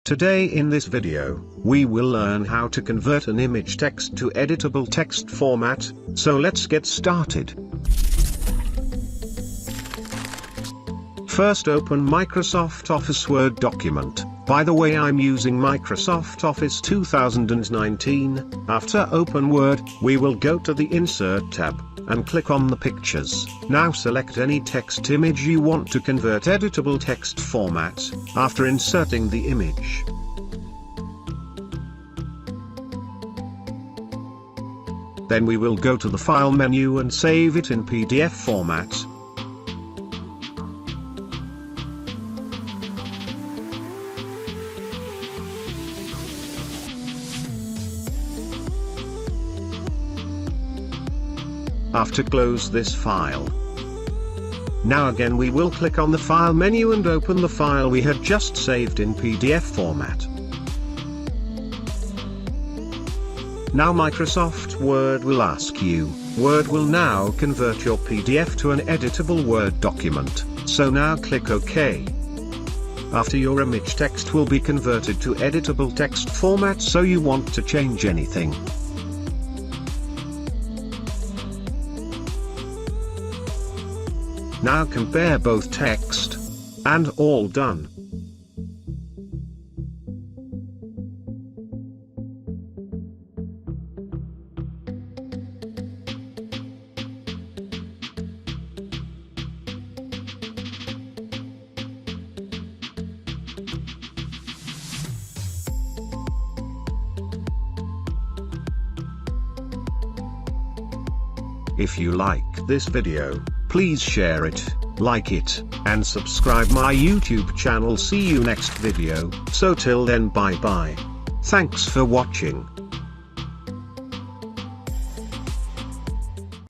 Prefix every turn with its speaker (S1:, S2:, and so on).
S1: Today in this video, we will learn how to convert an image text to editable text format, so let's get started. First open Microsoft Office Word document. By the way, I'm using Microsoft Office 2019. After open Word, we will go to the Insert tab, and click on the pictures. Now select any text image you want to convert editable text format, after inserting the image. Then we will go to the File menu and save it in PDF format. After close this file. Now again we will click on the File menu and open the file we had just saved in PDF format. Now Microsoft Word will ask you, Word will now convert your PDF to an editable Word document, so now click OK. After your image text will be converted to editable text format, so you want to change anything. Now compare both text, and all done. If you like this video, please share it, like it, and subscribe my YouTube channel. See you next video, so till then bye bye. Thanks for watching.